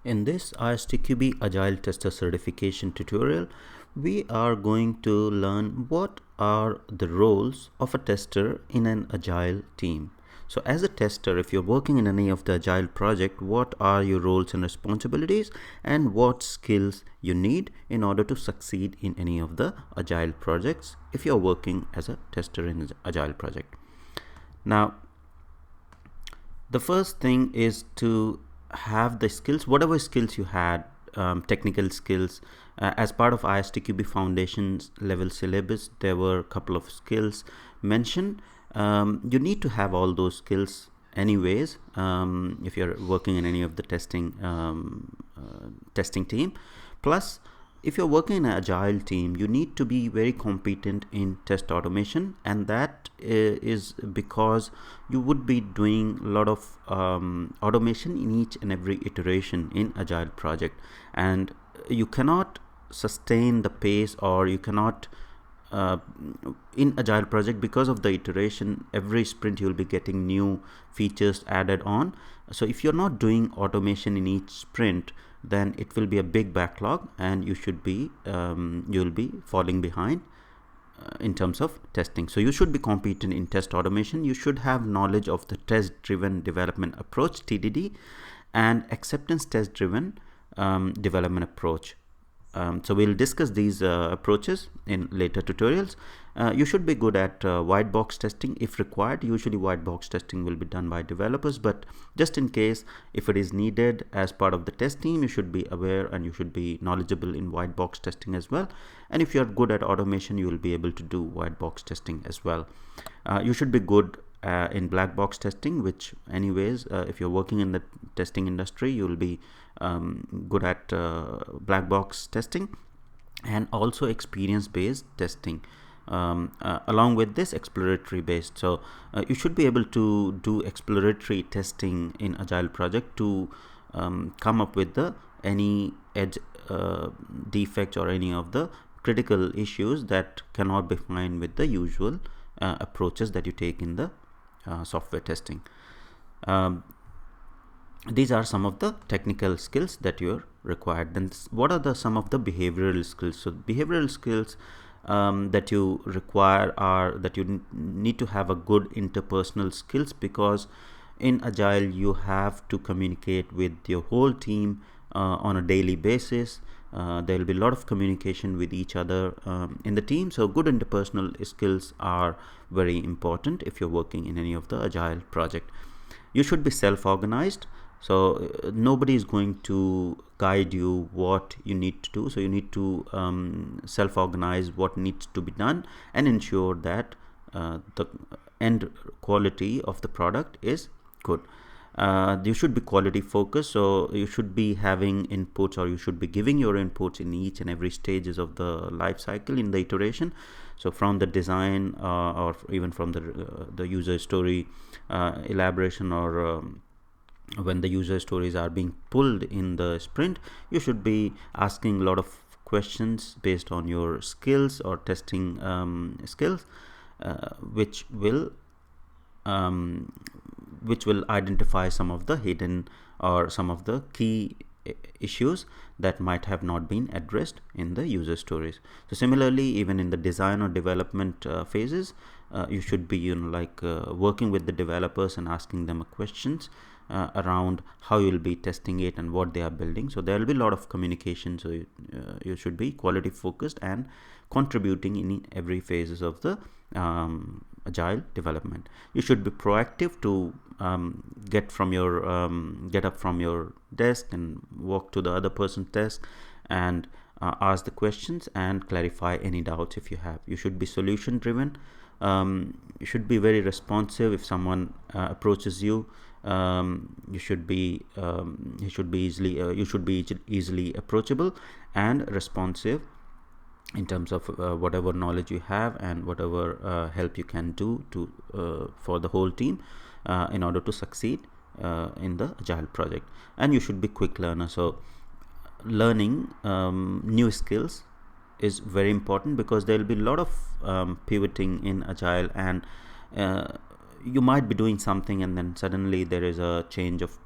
In this ISTQB Agile Tester certification tutorial, we are going to learn what are the roles of a tester in an Agile team. So as a tester, if you're working in any of the Agile project, what are your roles and responsibilities and what skills you need in order to succeed in any of the Agile projects if you're working as a tester in an Agile project. Now, the first thing is to have the skills, whatever skills you had, technical skills. As part of ISTQB Foundations level syllabus, there were a couple of skills mentioned. You need to have all those skills anyways if you're working in any of the testing team. Plus, if you're working in an agile team, you need to be very competent in test automation, and that is because you would be doing a lot of automation in each and every iteration in agile project, and you cannot sustain the pace, or you cannot in agile project, because of the iteration, every sprint you'll be getting new features added on. So if you're not doing automation in each sprint, then it will be a big backlog, and you'll be falling behind in terms of testing. So you should be competent in test automation. You should have knowledge of the test driven development approach, TDD, and acceptance test driven development approach. So we'll discuss these approaches in later tutorials. You should be good at white box testing if required. Usually white box testing will be done by developers, but just in case if it is needed as part of the test team, you should be aware and you should be knowledgeable in white box testing as well. And if you're good at automation, you will be able to do white box testing as well. You should be good in black box testing, which anyways, if you're working in the testing industry, you will be good at black box testing, and also experience based testing, along with this exploratory based. So you should be able to do exploratory testing in agile project to come up with any edge defects or any of the critical issues that cannot be found with the usual approaches that you take in the software testing. These are some of the technical skills that you're required. Then what are some of the behavioral skills? So behavioral skills that you require are that you need to have a good interpersonal skills, because in agile you have to communicate with your whole team on a daily basis. There will be a lot of communication with each other in the team, so good interpersonal skills are very important if you're working in any of the agile project. You should be self-organized, so nobody is going to guide you what you need to do. So you need to self-organize what needs to be done and ensure that the end quality of the product is good. You should be quality focused, so you should be having inputs, or you should be giving your inputs in each and every stages of the life cycle in the iteration. So from the design or even from the user story elaboration, or when the user stories are being pulled in the sprint, you should be asking a lot of questions based on your skills or testing skills, which will identify some of the hidden or some of the key issues that might have not been addressed in the user stories. So similarly, even in the design or development phases, you should be working with the developers and asking them questions around how you'll be testing it and what they are building. So there will be a lot of communication, so you should be quality focused and contributing in every phases of the agile development. You should be proactive to get up from your desk and walk to the other person's desk and ask the questions and clarify any doubts if you have. You should be solution driven. You should be very responsive if someone approaches you. You should be easily approachable and responsive in terms of whatever knowledge you have and whatever help you can do to for the whole team in order to succeed in the agile project. And you should be quick learner, so learning new skills is very important, because there will be a lot of pivoting in agile, and you might be doing something and then suddenly there is a change of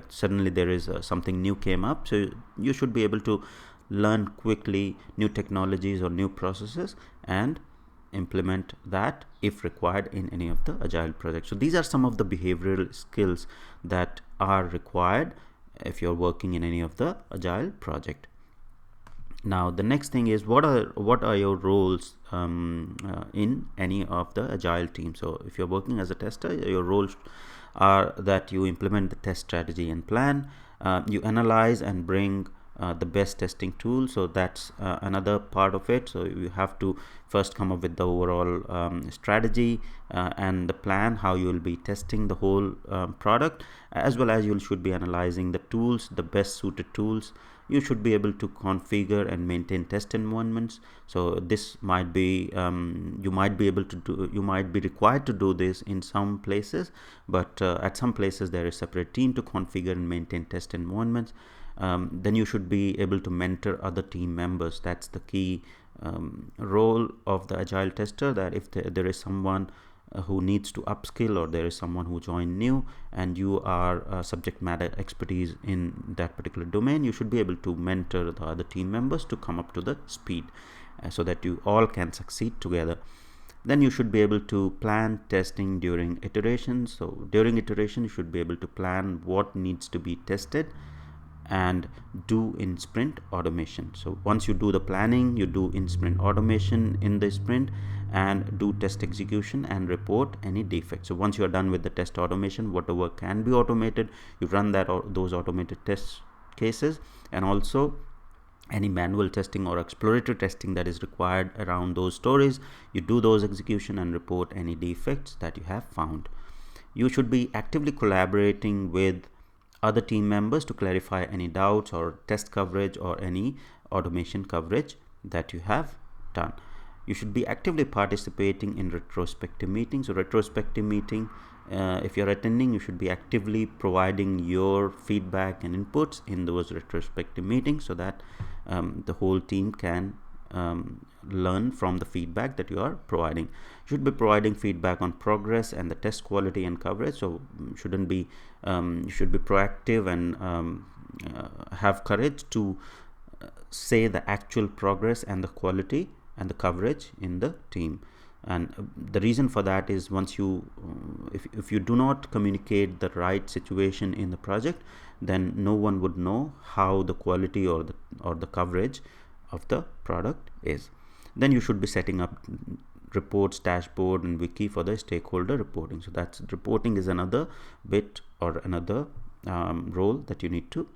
suddenly there is something new came up, so you should be able to learn quickly new technologies or new processes and implement that if required in any of the agile projects. So these are some of the behavioral skills that are required if you're working in any of the agile project. Now the next thing is, what are your roles in any of the agile team. So if you're working as a tester, your roles are that you implement the test strategy and plan, you analyze and bring the best testing tool. So that's another part of it. So you have to first come up with the overall strategy and the plan, how you will be testing the whole product, as well as you should be analyzing the tools, the best suited tools. You should be able to configure and maintain test environments. So this might be you might be required to do this in some places, but at some places there is a separate team to configure and maintain test environments. Then you should be able to mentor other team members. That's the key role of the agile tester, that if there is someone who needs to upskill, or there is someone who joined new and you are subject matter expertise in that particular domain, you should be able to mentor the other team members to come up to the speed so that you all can succeed together. Then you should be able to plan testing during iterations. So during iteration you should be able to plan what needs to be tested and do in sprint automation. So once you do the planning, you do in sprint automation in the sprint and do test execution and report any defects. So once you are done with the test automation, whatever can be automated, you run those automated test cases, and also any manual testing or exploratory testing that is required around those stories, you do those execution and report any defects that you have found. You should be actively collaborating with other team members to clarify any doubts or test coverage or any automation coverage that you have done. You should be actively participating in retrospective meetings. So retrospective meeting, if you're attending, you should be actively providing your feedback and inputs in those retrospective meetings, so that the whole team can learn from the feedback that you are providing. You should be providing feedback on progress and the test quality and coverage. So you should be proactive and have courage to say the actual progress and the quality and the coverage in the team. And the reason for that is, once you if you do not communicate the right situation in the project, then no one would know how the quality or the coverage of the product is. Then you should be setting up reports, dashboard and wiki for the stakeholder reporting. So that's reporting is another bit or another role that you need to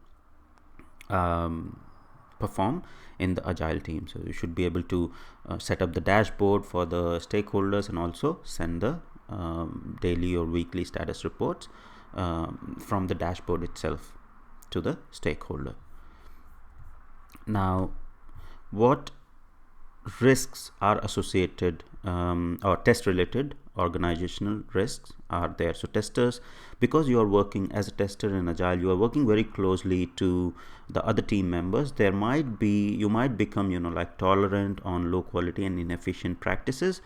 perform in the agile team. So you should be able to set up the dashboard for the stakeholders and also send the daily or weekly status reports from the dashboard itself to the stakeholder. Now, what risks are associated or test related organizational risks are there? So testers, because you are working as a tester in agile, you are working very closely to the other team members. You might become like tolerant on low quality and inefficient practices.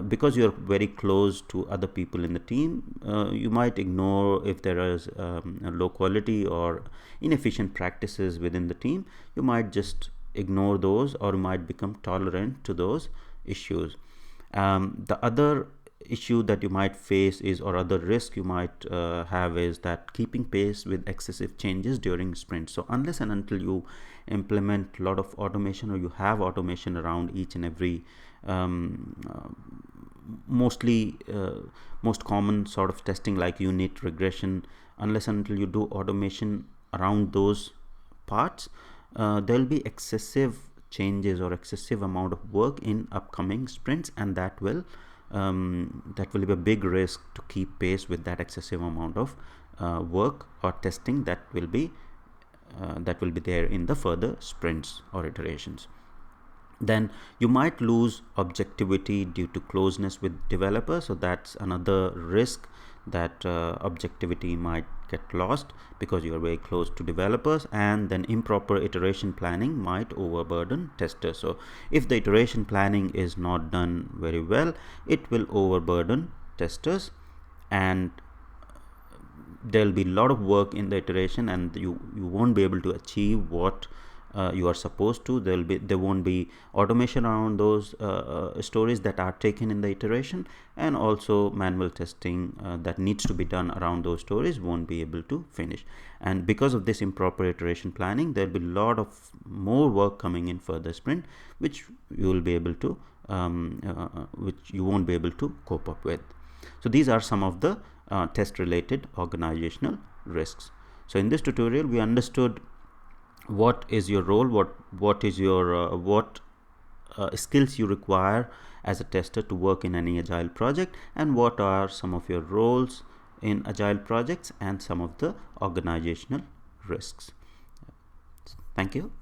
Because you're very close to other people in the team, you might ignore if there is low quality or inefficient practices within the team. You might just ignore those, or you might become tolerant to those issues. The other issue that you might face is, or other risk you might have, is that keeping pace with excessive changes during sprints. So unless and until you implement a lot of automation, or you have automation around each and every most common sort of testing like unit regression, unless and until you do automation around those parts, there will be excessive changes or excessive amount of work in upcoming sprints, and that will be a big risk to keep pace with that excessive amount of work or testing that will be there in the further sprints or iterations. Then you might lose objectivity due to closeness with developers. So that's another risk, that objectivity might get lost because you are very close to developers. And then improper iteration planning might overburden testers. So if the iteration planning is not done very well, it will overburden testers, and there'll be a lot of work in the iteration, and you won't be able to achieve what you are supposed to. There won't be automation around those stories that are taken in the iteration, and also manual testing that needs to be done around those stories won't be able to finish. And because of this improper iteration planning, there'll be a lot of more work coming in further sprint, which you will be able to which you won't be able to cope up with. So these are some of the test related organizational risks. So in this tutorial we understood what is your role, what is your what skills you require as a tester to work in any agile project, and what are some of your roles in agile projects and some of the organizational risks. Thank you.